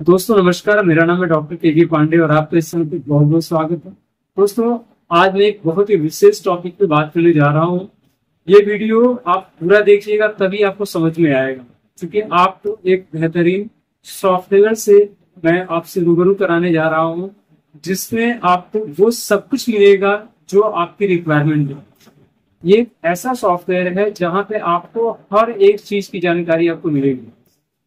दोस्तों नमस्कार, मेरा नाम है डॉक्टर के पांडे और आपका इस समय पे बहुत बहुत स्वागत है। दोस्तों, आज मैं एक बहुत ही विशेष टॉपिक पे बात करने जा रहा हूँ। ये वीडियो आप पूरा देखिएगा तभी आपको समझ में आएगा, क्योंकि आपको एक बेहतरीन सॉफ्टवेयर से मैं आपसे रूबरू कराने जा रहा हूँ, जिसमें आपको वो सब कुछ मिलेगा जो आपकी रिक्वायरमेंट है। ये एक ऐसा सॉफ्टवेयर है जहाँ पे आपको हर एक चीज की जानकारी आपको मिलेगी।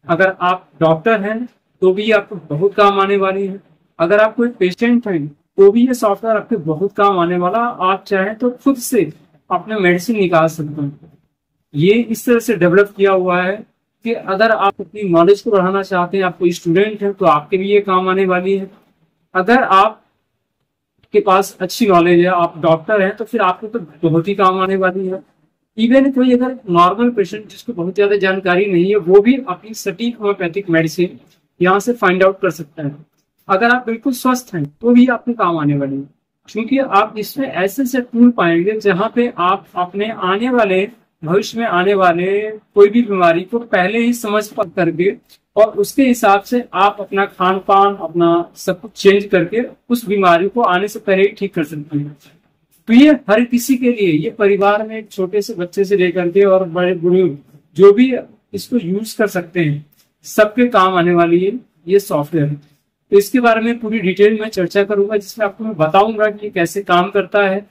अगर आप डॉक्टर हैं तो भी आपको बहुत काम आने वाली है। अगर आप कोई पेशेंट हैं तो भी ये सॉफ्टवेयर आपके बहुत काम आने वाला। आप चाहें तो खुद से अपने मेडिसिन निकाल सकते हैं। ये इस तरह से डेवलप किया हुआ है कि अगर आप अपनी नॉलेज को बढ़ाना चाहते हैं, आप कोई स्टूडेंट हैं तो आपके भी ये काम आने वाली है। अगर आप के पास अच्छी नॉलेज है, आप डॉक्टर हैं, तो फिर आपको तो बहुत ही काम आने वाली है। इवन कोई अगर नॉर्मल पेशेंट जिसको बहुत ज्यादा जानकारी नहीं है, वो भी अपनी सटीक होम्योपैथिक मेडिसिन यहाँ से फाइंड आउट कर सकता है। अगर आप बिल्कुल स्वस्थ हैं तो भी आपके काम आने वाली है, क्योंकि आप इसमें ऐसे से टूल पाएंगे जहाँ पे आप अपने आने वाले भविष्य में आने वाले कोई भी बीमारी को पहले ही समझ पा करके और उसके हिसाब से आप अपना खान पान अपना सब कुछ चेंज करके उस बीमारी को आने से पहले ही ठीक कर सकते हैं। तो ये हर किसी के लिए, ये परिवार में एक छोटे से बच्चे से लेकर के और बड़े बुजुर्ग जो भी इसको यूज कर सकते हैं, सबके काम आने वाली है ये सॉफ्टवेयर। तो इसके बारे में पूरी डिटेल में चर्चा करूंगा, जिसमें आपको मैं बताऊंगा कि कैसे काम करता है।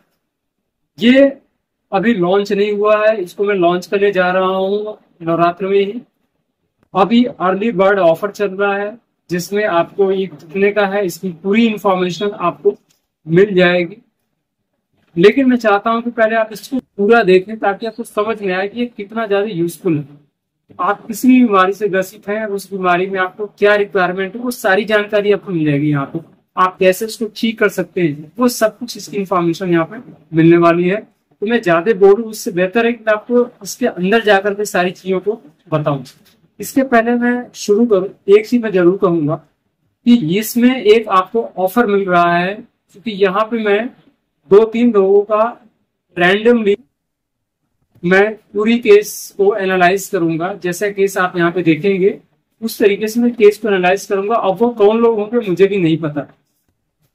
ये अभी लॉन्च नहीं हुआ है, इसको मैं लॉन्च करने जा रहा हूँ नवरात्र में ही। अभी अर्ली बर्ड ऑफर चल रहा है, जिसमें आपको ये कितने का है इसकी पूरी इंफॉर्मेशन आपको मिल जाएगी। लेकिन मैं चाहता हूं कि पहले आप इसको पूरा देखें ताकि आपको समझ में आए कि ये कितना ज्यादा यूजफुल है। आप किसी भी बीमारी से ग्रसित हैं, उस बीमारी में आपको क्या रिक्वायरमेंट है वो सारी जानकारी आपको मिल जाएगी। यहाँ पे आप कैसे उसको ठीक कर सकते हैं वो सब कुछ इसकी इंफॉर्मेशन यहाँ पे मिलने वाली है। तो मैं ज्यादा बोलूं उससे बेहतर है कि मैं आपको इसके अंदर जाकर के सारी चीजों को बताऊं। इसके पहले मैं शुरू करूं, एक चीज मैं जरूर कहूंगा कि इसमें एक आपको ऑफर मिल रहा है, क्योंकि यहाँ पे मैं 2-3 लोगों का रैंडमली मैं पूरी केस को एनालाइज करूंगा। जैसा केस आप यहाँ पे देखेंगे उस तरीके से मैं केस को एनालाइज करूंगा। अब वो कौन लोग होंगे मुझे भी नहीं पता।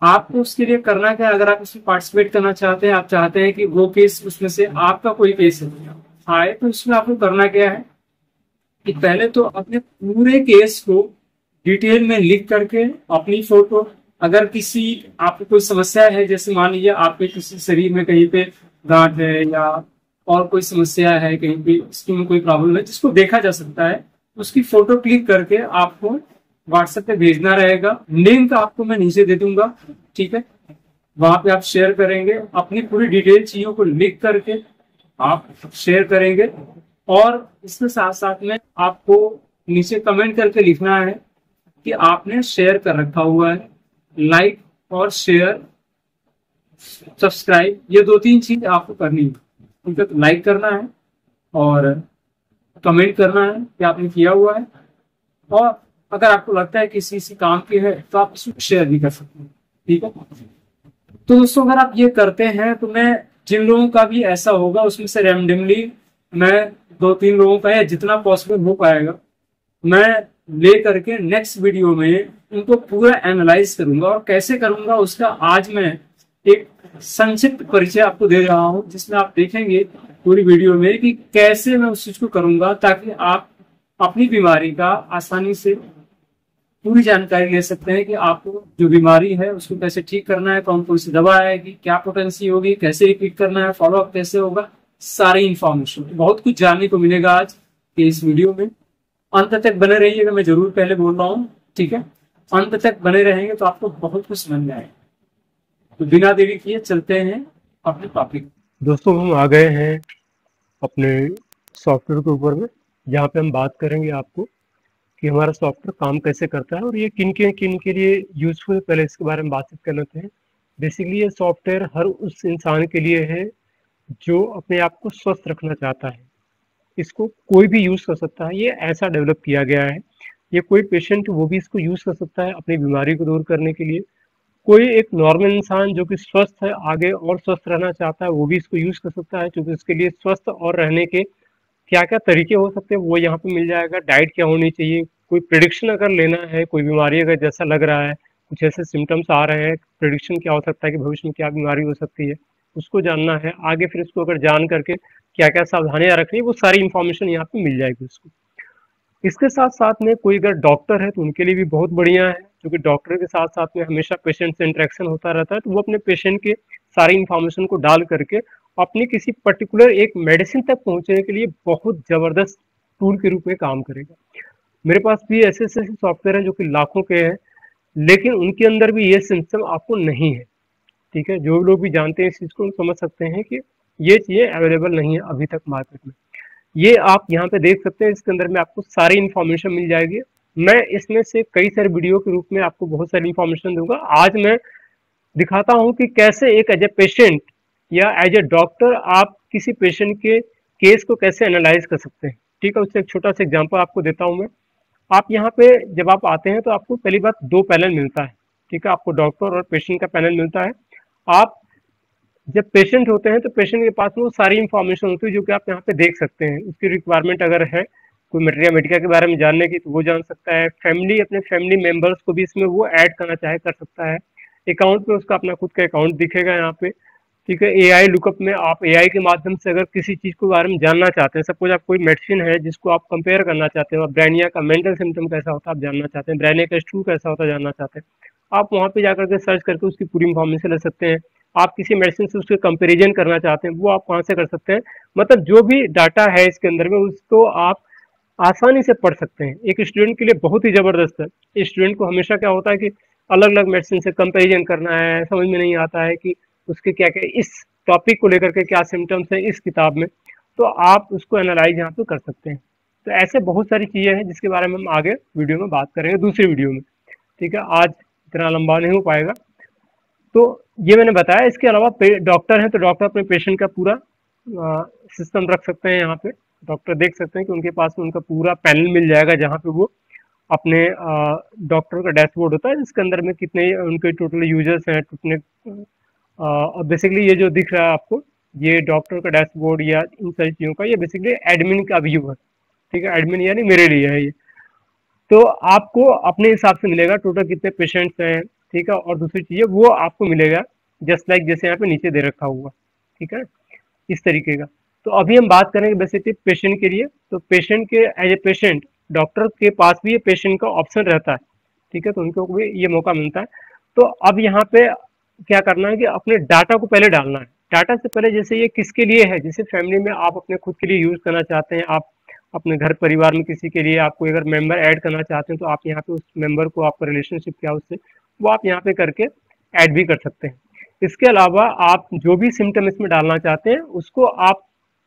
आपको उसके लिए करना क्या है, अगर आप उसमें पार्टिसिपेट करना चाहते हैं, आप चाहते हैं कि वो केस उसमें से आपका कोई केस आए, तो उसमें आपको करना क्या है कि पहले तो अपने पूरे केस को डिटेल में लिख करके अपनी फोटो, अगर किसी आपको कोई समस्या है, जैसे मान लीजिए आपके किसी शरीर में कहीं पे गांठ है या और कोई समस्या है, कहीं पे स्किन में कोई प्रॉब्लम है जिसको देखा जा सकता है, उसकी फोटो क्लिक करके आपको व्हाट्सएप पे भेजना रहेगा। लिंक आपको मैं नीचे दे दूंगा, ठीक है। वहां पे आप शेयर करेंगे अपनी पूरी डिटेल चीजों को लिख करके आप शेयर करेंगे। और इसके साथ साथ में आपको नीचे कमेंट करके लिखना है कि आपने शेयर कर रखा हुआ है। लाइक और शेयर, सब्सक्राइब, ये 2-3 चीज आपको करनी है। उनका लाइक करना है और कमेंट करना है कि आपने किया हुआ है। और अगर आपको लगता है कि किसी काम की है तो आप इसको शेयर भी कर सकते हैं, ठीक है। तो दोस्तों, अगर आप ये करते हैं तो मैं जिन लोगों का भी ऐसा होगा उसमें से रैंडमली मैं 2-3 लोगों का या जितना पॉसिबल हो पाएगा मैं ले करके नेक्स्ट वीडियो में उनको पूरा एनालाइज करूंगा। और कैसे करूंगा उसका आज मैं एक संक्षिप्त परिचय आपको दे रहा हूं, जिसमें आप देखेंगे पूरी वीडियो में कि कैसे मैं उस चीज को करूंगा, ताकि आप अपनी बीमारी का आसानी से पूरी जानकारी ले सकते हैं कि आपको जो बीमारी है उसको कैसे ठीक करना है, कौन कौन सी दवा आएगी, क्या पोटेंसी होगी, कैसे रिपीट करना है, फॉलोअप कैसे होगा, सारी इंफॉर्मेशन। बहुत कुछ जानने को मिलेगा आज के इस वीडियो में। अंत तक बने रहिएगा, मैं जरूर पहले बोल रहा हूँ, ठीक है। अंत तक बने रहेंगे तो आपको बहुत कुछ समझ में आएगा। तो बिना देरी किए चलते हैं अपने टॉपिक। दोस्तों, हम आ गए हैं अपने सॉफ्टवेयर के ऊपर में, जहाँ पे हम बात करेंगे आपको कि हमारा सॉफ्टवेयर काम कैसे करता है और ये किन के लिए यूजफुल है। पहले इसके बारे में बातचीत कर लेते हैं। बेसिकली ये सॉफ्टवेयर हर उस इंसान के लिए है जो अपने आप को स्वस्थ रखना चाहता है। इसको कोई भी यूज़ कर सकता है, ये ऐसा डेवलप किया गया है। ये कोई पेशेंट वो भी इसको यूज़ कर सकता है अपनी बीमारी को दूर करने के लिए। कोई एक नॉर्मल इंसान जो कि स्वस्थ है, आगे और स्वस्थ रहना चाहता है, वो भी इसको यूज़ कर सकता है, क्योंकि इसके लिए स्वस्थ और रहने के क्या क्या तरीके हो सकते हैं वो यहाँ पे मिल जाएगा। डाइट क्या होनी चाहिए, कोई प्रिडिक्शन अगर लेना है, कोई बीमारी अगर जैसा लग रहा है, कुछ ऐसे सिम्टम्स आ रहे हैं, प्रिडिक्शन क्या हो सकता है कि भविष्य में क्या बीमारी हो सकती है, उसको जानना है आगे। फिर उसको अगर जान करके क्या क्या सावधानियां रखनी है, वो सारी इन्फॉर्मेशन यहाँ पे मिल जाएगी उसको। इसके साथ साथ में कोई अगर डॉक्टर है तो उनके लिए भी बहुत बढ़िया है, क्योंकि डॉक्टर के साथ साथ में हमेशा पेशेंट से इंटरेक्शन होता रहता है, तो वो अपने पेशेंट के सारी इन्फॉर्मेशन को डाल करके अपनी किसी पर्टिकुलर एक मेडिसिन तक पहुंचने के लिए बहुत जबरदस्त टूल के रूप में काम करेगा। मेरे पास भी ऐसे ऐसे सॉफ्टवेयर हैं जो कि लाखों के हैं, लेकिन उनके अंदर भी ये सिस्टम आपको नहीं है। ठीक है, जो लोग भी जानते हैं इस चीज़ को समझ सकते हैं कि ये चीज़ें अवेलेबल नहीं है अभी तक मार्केट में। ये आप यहाँ पे देख सकते हैं, इसके अंदर में आपको सारी इन्फॉर्मेशन मिल जाएगी। मैं इसमें से कई सारे वीडियो के रूप में आपको बहुत सारी इन्फॉर्मेशन दूंगा। आज मैं दिखाता हूँ कि कैसे एक एज ए पेशेंट या एज ए डॉक्टर आप किसी पेशेंट के केस को कैसे एनालाइज कर सकते हैं। ठीक है, उससे एक छोटा सा एग्जांपल आपको देता हूँ मैं। आप यहाँ पे जब आप आते हैं तो आपको पहली बात 2 पैनल मिलता है। ठीक है, आपको डॉक्टर और पेशेंट का पैनल मिलता है। आप जब पेशेंट होते हैं तो पेशेंट के पास वो सारी इन्फॉर्मेशन होती है जो कि आप यहाँ पे देख सकते हैं। उसकी रिक्वायरमेंट अगर है कोई मटेरिया मेडिका के बारे में जानने की तो वो जान सकता है। फैमिली, अपने फैमिली मेंबर्स को भी इसमें वो ऐड करना चाहे कर सकता है। अकाउंट में उसका अपना खुद का अकाउंट दिखेगा यहाँ पे। ठीक है, एआई लुकअप में आप एआई के माध्यम से अगर किसी चीज़ के बारे में जानना चाहते हैं, सपोज आप कोई मेडिसिन है जिसको आप कंपेयर करना चाहते हैं, ब्रेनिया का मेंटल सिम्टम कैसा होता है आप जानना चाहते हैं, ब्रेनिया का स्टूल कैसा होता है जानना चाहते हैं, आप वहाँ पे जाकर के सर्च करके उसकी पूरी इन्फॉर्मेशन ले सकते हैं। आप किसी मेडिसिन से उसके कंपेरिजन करना चाहते हैं, वो आप वहाँ से कर सकते हैं। मतलब जो भी डाटा है इसके अंदर में उसको आप आसानी से पढ़ सकते हैं। एक स्टूडेंट के लिए बहुत ही ज़बरदस्त है। स्टूडेंट को हमेशा क्या होता है कि अलग अलग मेडिसिन से कंपेरिजन करना है, समझ में नहीं आता है कि उसके क्या क्या इस टॉपिक को लेकर के क्या सिम्टम्स हैं इस किताब में, तो आप उसको एनालाइज यहाँ पे कर सकते हैं। तो ऐसे बहुत सारी चीज़ें हैं जिसके बारे में हम आगे वीडियो में बात करेंगे दूसरी वीडियो में। ठीक है, आज इतना लंबा नहीं हो पाएगा। तो ये मैंने बताया। इसके अलावा डॉक्टर हैं तो डॉक्टर अपने पेशेंट का पूरा सिस्टम रख सकते हैं। यहाँ पे डॉक्टर देख सकते हैं कि उनके पास में उनका पूरा पैनल मिल जाएगा जहाँ पे वो अपने डॉक्टर का डैशबोर्ड होता है जिसके अंदर में कितने उनके टोटल यूजर्स हैं, कितने और बेसिकली ये जो दिख रहा है आपको, ये डॉक्टर का डैशबोर्ड या इन सारी चीज़ों का, ये बेसिकली एडमिन का व्यू है। ठीक है, एडमिन यानी मेरे लिए है ये। तो आपको अपने हिसाब से मिलेगा टोटल कितने पेशेंट्स हैं। ठीक है, और दूसरी चीज़ वो आपको मिलेगा जस्ट लाइक जैसे यहाँ पे नीचे दे रखा हुआ। ठीक है, इस तरीके का। तो अभी हम बात करेंगे बेसिकली पेशेंट के लिए। तो पेशेंट के एज ए पेशेंट डॉक्टर के पास भी ये पेशेंट का ऑप्शन रहता है। ठीक है, तो उनको भी ये मौका मिलता है। तो अब यहाँ पे क्या करना है कि अपने डाटा को पहले डालना है। डाटा से पहले जैसे ये किसके लिए है, जैसे फैमिली में आप अपने खुद के लिए यूज करना चाहते हैं, आप अपने घर परिवार में किसी के लिए आपको अगर मेंबर ऐड करना चाहते हैं तो आप यहाँ पे उस मेंबर को आपका रिलेशनशिप क्या उससे वो आप यहाँ पे करके ऐड भी कर सकते हैं। इसके अलावा आप जो भी सिम्टम इसमें डालना चाहते हैं उसको आप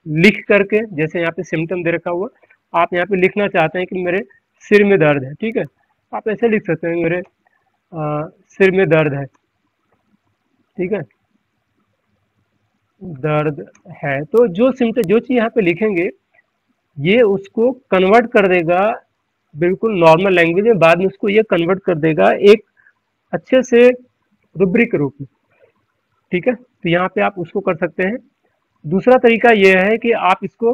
लिख करके, जैसे यहाँ पे सिम्टम दे रखा हुआ, आप यहाँ पे लिखना चाहते हैं कि मेरे सिर में दर्द है। ठीक है, आप ऐसे लिख सकते हैं मेरे सिर में दर्द है। ठीक है, दर्द है। तो जो सिम्टम जो चीज़ यहाँ पे लिखेंगे ये उसको कन्वर्ट कर देगा बिल्कुल नॉर्मल लैंग्वेज में, बाद में उसको ये कन्वर्ट कर देगा एक अच्छे से रूब्रिक के रूप में। ठीक है, तो यहाँ पे आप उसको कर सकते हैं। दूसरा तरीका ये है कि आप इसको,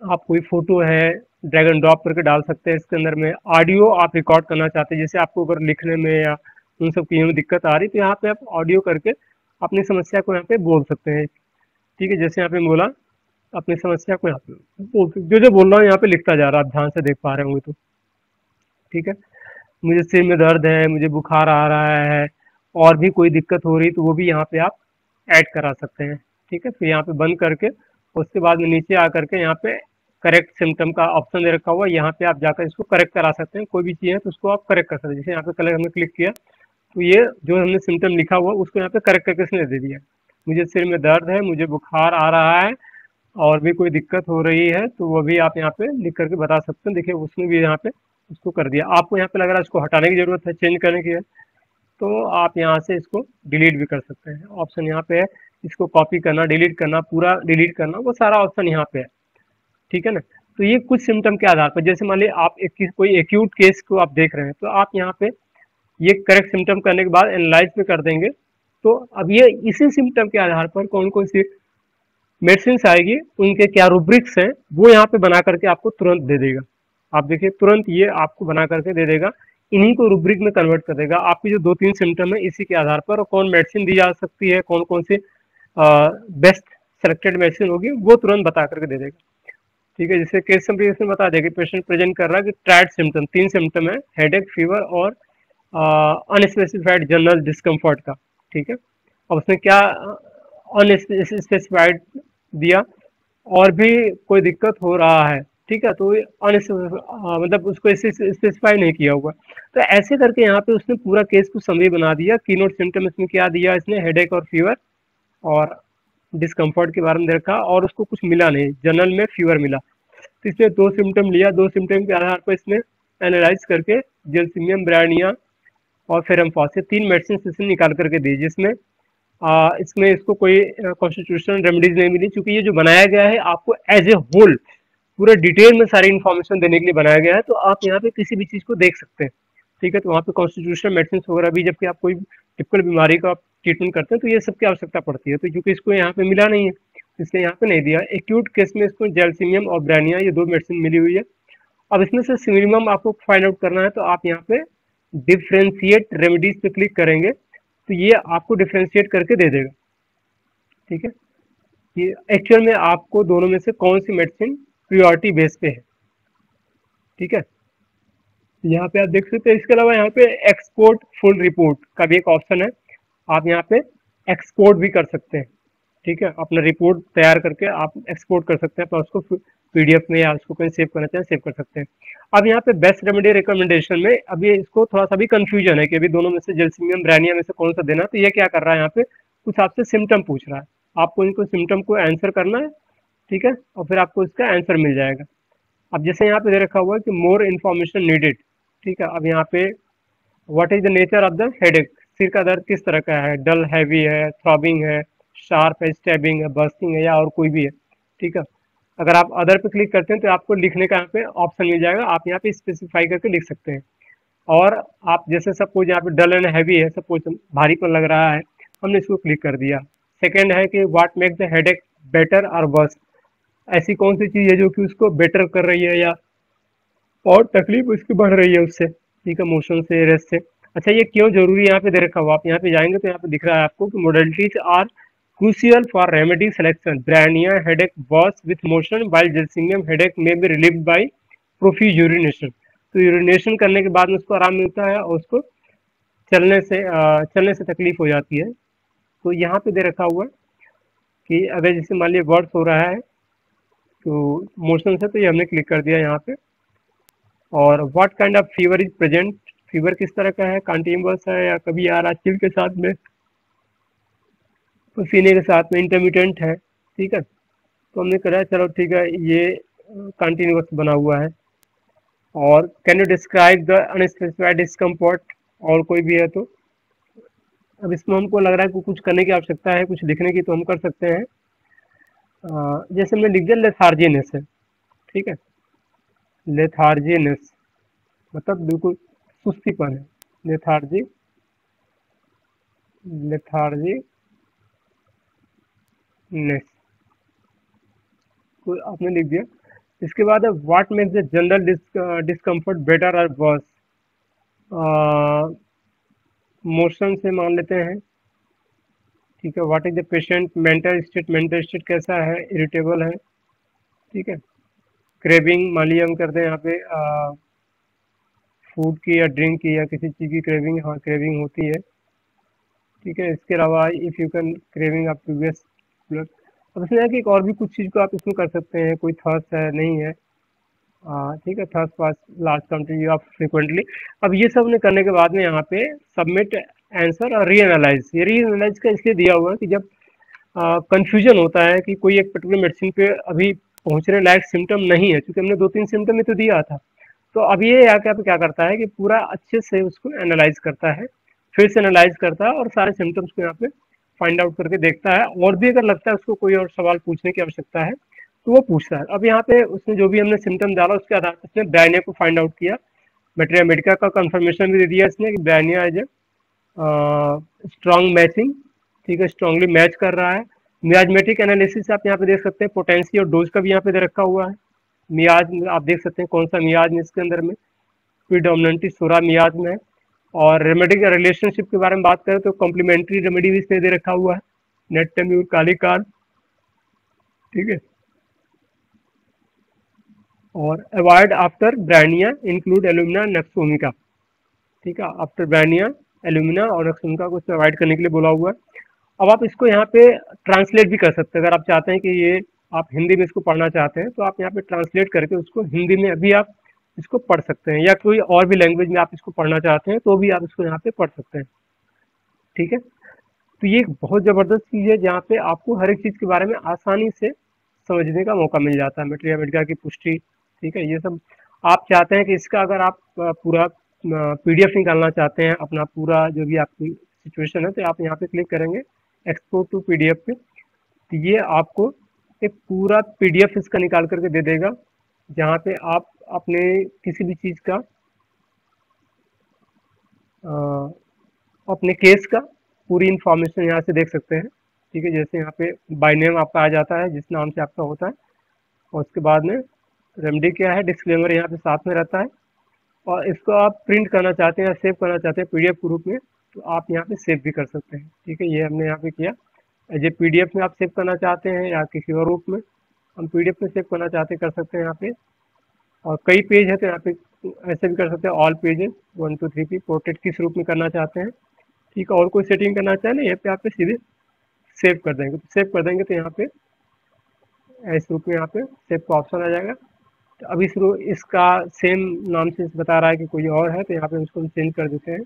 आप कोई फोटो है ड्रैग एंड ड्रॉप करके डाल सकते हैं इसके अंदर में। ऑडियो आप रिकॉर्ड करना चाहते हैं, जैसे आपको अगर लिखने में या उन सब चीज़ों में दिक्कत आ रही तो यहाँ पे आप ऑडियो करके अपनी समस्या को यहाँ पे बोल सकते हैं। ठीक है, जैसे यहाँ पे बोला अपनी समस्या को यहाँ पे बोल सकते, जो जो बोल रहा हूँ यहाँ पे लिखता जा रहा है, आप ध्यान से देख पा रहे होंगे तो। ठीक है, मुझे सिर में दर्द है, मुझे बुखार आ रहा है, और भी कोई दिक्कत हो रही तो वो भी यहाँ पे आप ऐड करा सकते हैं। ठीक है, फिर यहाँ पे बंद करके उसके बाद में नीचे आकर के यहाँ पे करेक्ट सिम्टम का ऑप्शन दे रखा हुआ है, यहाँ पे आप जाकर इसको करेक्ट करा सकते हैं। कोई भी चीज़ है तो उसको आप करेक्ट कर सकते हैं। जैसे यहाँ पे कलर हमने क्लिक किया तो ये जो हमने सिम्टम लिखा हुआ उसको यहाँ पे करेक्ट करके इसने दे दिया। मुझे सिर में दर्द है, मुझे बुखार आ रहा है और भी कोई दिक्कत हो रही है तो वो भी आप यहाँ पे लिख करके बता सकते हैं। देखिए उसने भी यहाँ पे उसको कर दिया। आपको यहाँ पे लग रहा है इसको हटाने की जरूरत है, चेंज करने की है, तो आप यहाँ से इसको डिलीट भी कर सकते हैं। ऑप्शन यहाँ पे है, इसको कॉपी करना, डिलीट करना, पूरा डिलीट करना, वो सारा ऑप्शन यहाँ पे है। ठीक है ना, तो ये कुछ सिम्टम के आधार पर, जैसे मान लीजिए आप कोई एक्यूट केस को आप देख रहे हैं तो आप यहाँ पे ये करेक्ट सिम्टम करने के बाद एनालाइज पे कर देंगे। तो अब ये इसी सिम्टम के आधार पर कौन कौन सी मेडिसिन आएगी, उनके क्या रूब्रिक्स हैं, वो यहाँ पे बना करके आपको तुरंत दे देगा। आप देखिए तुरंत ये आपको बना करके दे देगा, इन्हीं को रूब्रिक में कन्वर्ट कर देगा। आपकी जो 2-3 सिम्टम है इसी के आधार पर, और कौन मेडिसिन दी जा सकती है, कौन कौन सी बेस्ट सेलेक्टेड मेडिसिन होगी, वो तुरंत बता करके दे देगा। ठीक है, जैसे केस समरी बता देगा, पेशेंट प्रेजेंट कर रहा है कि ट्राइड सिम्टम, 3 सिम्टम है, हेडेक, फीवर और अनस्पेसिफाइड जनरल डिस्कम्फर्ट का। ठीक है, अब उसने क्या अनस्पेसिफाइड दिया, और भी कोई दिक्कत हो रहा है, ठीक है, तो मतलब उसको स्पेसिफाई नहीं किया हुआ। तो ऐसे करके यहाँ पे उसने पूरा केस को समरी बना दिया। कीनोट सिम्टम इसमें क्या दिया, इसने हेडेक और फीवर और डिस्कम्फर्ट के बारे में देखा, और उसको कुछ मिला नहीं, जनरल में फीवर मिला। तो इसने 2 सिम्टम लिया, 2 सिम्टम के आधार पर इसने एनालाइज करके जेल्सिमियम, ब्रायनिया और फेरमफॉस, ये 3 मेडिसिन इसने निकाल करके दी, जिसमें इसमें इसको कोई कॉन्स्टिट्यूशनल रेमेडीज नहीं मिली, क्योंकि ये जो बनाया गया है आपको एज ए होल पूरा डिटेल में सारी इन्फॉर्मेशन देने के लिए बनाया गया है। तो आप यहाँ पे किसी भी चीज़ को देख सकते हैं। ठीक है, तो वहाँ पे कॉन्स्टिट्यूशनल मेडिसिन वगैरह भी, जबकि आप कोई टिपिकल बीमारी का ट्रीटमेंट करते हैं तो ये सब की आवश्यकता पड़ती है, तो क्योंकि इसको यहाँ पे मिला नहीं है इसलिए यहाँ पे नहीं दिया। एक्यूट केस में इसको जेल्सिमियम और ब्रायनिया, ये 2 मेडिसिन मिली हुई है। अब इसमें से सिमिलम आपको फाइंड आउट करना है, तो आप यहाँ पे डिफ्रेंशिएट रेमेडीज पे क्लिक करेंगे तो ये आपको डिफ्रेंशिएट करके दे देगा। ठीक है, ये एक्चुअल में आपको दोनों में से कौन सी मेडिसिन प्रियोरिटी बेस पे है। ठीक है, यहाँ पे आप देख सकते हैं। इसके अलावा यहाँ पे एक्सपोर्ट फुल रिपोर्ट का भी एक ऑप्शन है, आप यहाँ पे एक्सपोर्ट भी कर सकते हैं। ठीक है, अपना रिपोर्ट तैयार करके आप एक्सपोर्ट कर सकते हैं, तो उसको पीडीएफ में या उसको कहीं सेव करना चाहें सेव कर सकते हैं। अब यहाँ पे बेस्ट रेमेडी रिकमेंडेशन में अभी इसको थोड़ा सा भी कंफ्यूजन है कि अभी दोनों में से जेल्सिमियम, ब्रायनिया में से कौन सा देना। तो ये क्या कर रहा है, यहाँ पे कुछ आपसे सिम्टम पूछ रहा है, आपको इनको सिम्टम को आंसर करना है। ठीक है, और फिर आपको इसका आंसर मिल जाएगा। अब जैसे यहाँ पे दे रखा हुआ है कि मोर इन्फॉर्मेशन नीडेड। ठीक है, अब यहाँ पे what is the nature of the headache, सिर का दर्द किस तरह का है, डल हैवी है, थ्रॉबिंग है, शार्प है, स्टैबिंग है, बर्स्टिंग है, या और कोई भी है। ठीक है, अगर आप अदर पे क्लिक करते हैं तो आपको लिखने का यहाँ पे ऑप्शन मिल जाएगा, आप यहाँ पे स्पेसिफाई करके लिख सकते हैं। और आप जैसे सपोज यहाँ पे डल एंड हैवी है, सपोज भारीपन लग रहा है, हमने इसको क्लिक कर दिया। सेकेंड है कि what make the headache better और वर्स, ऐसी कौन सी चीज़ है जो कि उसको बेटर कर रही है या और तकलीफ उसकी बढ़ रही है उससे। ठीक है, मोशन से, रेस्ट से। अच्छा, ये क्यों जरूरी है यहाँ पे दे रखा हुआ, आप यहाँ पे जाएंगे तो यहाँ पे दिख रहा है आपको कि modalities are crucial for remedy selection, Bryonia headache worse with motion while gelsemium headache may be relieved by profuse urination. तो यूरिनेशन करने के बाद में उसको आराम मिलता है और उसको चलने से तकलीफ हो जाती है। तो यहाँ पे दे रखा हुआ है कि अगर जैसे मान लिया वर्स हो रहा है तो मोशन से, तो ये हमने क्लिक कर दिया यहाँ पे। और what kind of fever is present, fever किस तरह का है, कंटिन्यूअस है या कभी आ रहा चिल के साथ में, पसीने के साथ में, इंटरमीडिएंट है। ठीक है, तो हमने कहा चलो ठीक है ये कंटिन्यूअस बना हुआ है। और can you describe the unspecified discomfort, और कोई भी है तो। अब इसमें हमको लग रहा है कि कुछ करने की आवश्यकता है, कुछ लिखने की, तो हम कर सकते हैं। जैसे हमने लिख दिया लेथार्जीनेस है। ठीक है, लेथार्जीनेस मतलब बिल्कुल सुस्तीपन है, लेथार्जी, लेथार्जीनेस, तो आपने लिख दिया। इसके बाद है what makes the general discomfort better और वर्स, मोशन से मान लेते हैं। ठीक है, what is the patient mental state, mental state कैसा है, इरिटेबल है। ठीक है, क्रेविंग मान लिया हम करते हैं यहाँ पे फूड की या ड्रिंक की या किसी चीज़ की क्रेविंग, हाँ क्रेविंग होती है। ठीक है, इसके अलावा if you can craving of previous blood. अब इसमें है कि एक और भी कुछ चीज़ को आप इसमें कर सकते हैं, कोई थर्स्ट है नहीं है। ठीक है, thirst pass large country of frequently. अब ये सब ने करने के बाद में यहाँ पे सबमिट आंसर और री एनालाइज, ये री एनालाइज का इसलिए दिया हुआ है कि जब कंफ्यूजन होता है कि कोई एक पर्टिकुलर मेडिसिन पे अभी पहुंचने लायक सिम्टम नहीं है, क्योंकि हमने 2-3 सिम्टम में तो दिया था। तो अब ये यहाँ पे क्या करता है कि पूरा अच्छे से उसको एनालाइज करता है, फिर से एनालाइज करता है और सारे सिम्टम्स को यहाँ पे फाइंड आउट करके देखता है। और भी अगर लगता है उसको कोई और सवाल पूछने की आवश्यकता है तो वो पूछता है। अब यहाँ पे उसने जो भी हमने सिम्टम डाला उसके आधार पर उसने ब्रायनिया को फाइंड आउट किया, मेटेरिया मेडिका का कंफर्मेशन भी दे दिया इसने कि ब्रायनिया इज स्ट्रॉन्ग मैचिंग। ठीक है, स्ट्रांगली मैच कर रहा है। मियाजमेटिक एनालिसिस आप यहाँ पे देख सकते हैं, पोटेंसी और डोज का भी यहाँ पे दे रखा हुआ है। मियाज में आप देख सकते हैं कौन सा मियाज में इसके अंदर में प्रीडोमिनेंटली सूरा मियाज में है। और रेमेडी का रिलेशनशिप के बारे में बात करें तो कॉम्प्लीमेंट्री रेमेडी भी इसमें दे रखा हुआ है, नेटम्यूर कालीकार, ठीक है। और avoid after bryonia include alumina नेक्सोमिका, ठीक है। आफ्टर ब्रानिया एल्यूमिना और नेक्सोमिका को इसमें अवॉइड करने के लिए बोला हुआ है। अब आप इसको यहाँ पे ट्रांसलेट भी कर सकते हैं। अगर आप चाहते हैं कि ये आप हिंदी में इसको पढ़ना चाहते हैं तो आप यहाँ पे ट्रांसलेट करके उसको हिंदी में अभी आप इसको पढ़ सकते हैं, या कोई और भी लैंग्वेज में आप इसको पढ़ना चाहते हैं तो भी आप इसको यहाँ पे पढ़ सकते हैं, ठीक है। तो ये एक बहुत ज़बरदस्त चीज़ है जहाँ पे आपको हर एक चीज़ के बारे में आसानी से समझने का मौका मिल जाता है। मैट्रिया मेडिका की पुष्टि, ठीक है। ये सब आप चाहते हैं कि इसका अगर आप पूरा PDF निकालना चाहते हैं अपना पूरा जो भी आपकी सिचुएशन है, तो आप यहाँ पे क्लिक करेंगे एक्सपोर्ट टू PDF पे, तो ये आपको एक पूरा PDF इसका निकाल करके दे देगा, जहाँ पे आप अपने किसी भी चीज़ का अपने केस का पूरी इंफॉर्मेशन यहाँ से देख सकते हैं, ठीक है। जैसे यहाँ पे बाय नेम आपका आ जाता है जिस नाम से आपका होता है, और उसके बाद में रेमेडी क्या है, डिस्क्लेमर यहाँ पे साथ में रहता है। और इसको आप प्रिंट करना चाहते हैं या सेव करना चाहते हैं PDF के रूप में, तो आप यहाँ पे सेव भी कर सकते हैं, ठीक है। ये हमने यहाँ पे किया। एज ए PDF में आप सेव करना चाहते हैं या किसी और रूप में हम PDF में सेव करना चाहते हैं कर सकते हैं यहाँ पे। और कई पेज है तो यहाँ पे ऐसे भी कर सकते हैं, ऑल पेजेस 1 2 3 पे पोर्ट्रेट किस रूप में करना चाहते हैं, ठीक है। और कोई सेटिंग करना चाहें ना, यहाँ पे आप सीधे सेव कर देंगे, तो सेव कर देंगे तो यहाँ पे इस रूप में यहाँ पे सेव का ऑप्शन आ जाएगा। तो अब इसका सेम नाम से बता रहा है कि कोई और है, तो यहाँ पे उसको हम चेंज कर देते हैं,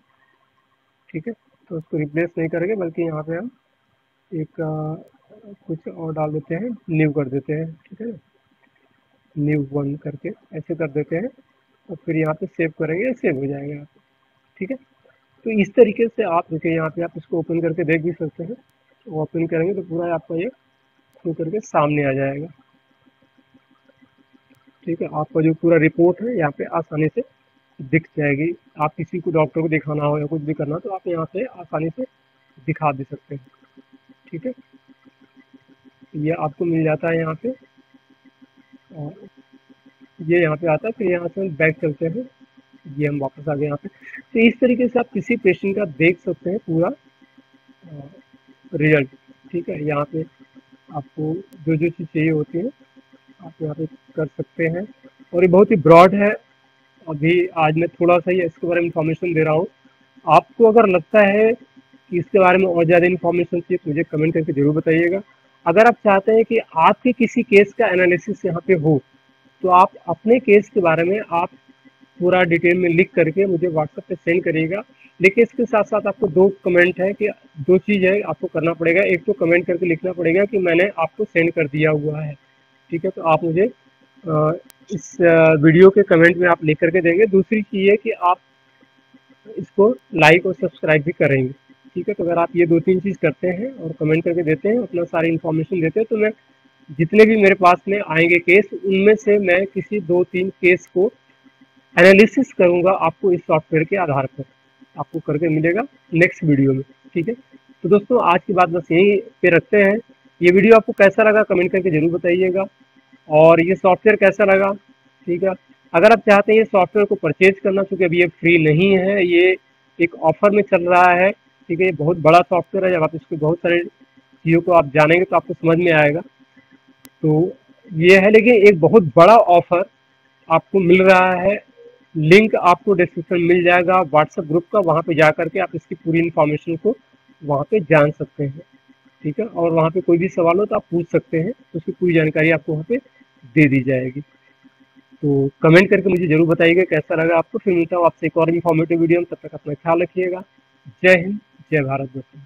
ठीक है। तो उसको रिप्लेस नहीं करेंगे बल्कि यहाँ पे हम एक कुछ और डाल देते हैं, न्यू कर देते हैं, ठीक है। न्यू 1 करके ऐसे कर देते हैं और फिर यहाँ पे सेव करेंगे, सेव हो जाएगा यहाँ पे, ठीक है। तो इस तरीके से आप देखिए यहाँ पे आप इसको ओपन करके देख भी सकते हैं। ओपन करेंगे तो पूरा आपका ये खुल करके सामने आ जाएगा, ठीक है। आपका जो पूरा रिपोर्ट है यहाँ पे आसानी से दिख जाएगी। आप किसी को डॉक्टर को दिखाना हो या कुछ भी करना हो तो आप यहाँ पे आसानी से दिखा भी सकते हैं, ठीक है। ये आपको मिल जाता है यहाँ पे, और ये यहाँ पे आता है। फिर यहाँ से हम बैक चलते हैं, ये हम वापस आ गए यहाँ पे। तो इस तरीके से आप किसी पेशेंट का देख सकते हैं पूरा रिजल्ट, ठीक है। यहाँ पे आपको जो जो चीज़ चाहिए होती है आप यहाँ पे कर सकते हैं। और ये बहुत ही ब्रॉड है, अभी आज मैं थोड़ा सा ही इसके बारे में इंफॉर्मेशन दे रहा हूँ। आपको अगर लगता है कि इसके बारे में और ज़्यादा इन्फॉर्मेशन चाहिए तो मुझे कमेंट करके ज़रूर बताइएगा। अगर आप चाहते हैं कि आपके किसी केस का एनालिसिस यहाँ पे हो तो आप अपने केस के बारे में आप पूरा डिटेल में लिख करके मुझे व्हाट्सएप पे सेंड करिएगा। लेकिन इसके साथ साथ आपको 2 कमेंट है कि 2 चीज़ है आपको करना पड़ेगा। एक तो कमेंट करके लिखना पड़ेगा कि मैंने आपको सेंड कर दिया हुआ है, ठीक है। तो आप मुझे इस वीडियो के कमेंट में आप लिख करके देंगे। दूसरी चीज़ है कि आप इसको लाइक और सब्सक्राइब भी करेंगे, ठीक है। तो अगर आप ये 2-3 चीज़ करते हैं और कमेंट करके देते हैं, अपना सारी इन्फॉर्मेशन देते हैं, तो मैं जितने भी मेरे पास में आएंगे केस उनमें से मैं किसी 2-3 केस को एनालिसिस करूंगा आपको इस सॉफ्टवेयर के आधार पर आपको करके मिलेगा नेक्स्ट वीडियो में, ठीक है। तो दोस्तों आज की बात बस यहीं पे रखते हैं। ये वीडियो आपको कैसा लगा कमेंट करके जरूर बताइएगा, और ये सॉफ्टवेयर कैसा लगा, ठीक है। अगर आप चाहते हैं ये सॉफ्टवेयर को परचेज करना, क्योंकि अभी ये फ्री नहीं है, ये एक ऑफर में चल रहा है, ठीक है। ये बहुत बड़ा सॉफ्टवेयर है, जब आप इसको बहुत सारे चीज़ों को आप जानेंगे तो आपको समझ में आएगा। तो ये है, लेकिन एक बहुत बड़ा ऑफर आपको मिल रहा है। लिंक आपको डिस्क्रिप्शन में मिल जाएगा व्हाट्सएप ग्रुप का, वहाँ पे जा करके आप इसकी पूरी इन्फॉर्मेशन को वहाँ पे जान सकते हैं, ठीक है। और वहाँ पे कोई भी सवाल हो तो आप पूछ सकते हैं, तो उसकी पूरी जानकारी आपको वहाँ पे दे दी जाएगी। तो कमेंट करके मुझे जरूर बताइएगा कैसा लगा आपको। फिर मिलता हूँ आपसे एक और इन्फॉर्मेटिव वीडियो में, तब तक अपना ख्याल रखिएगा। जय हिंद, जय भारत दोस्तों।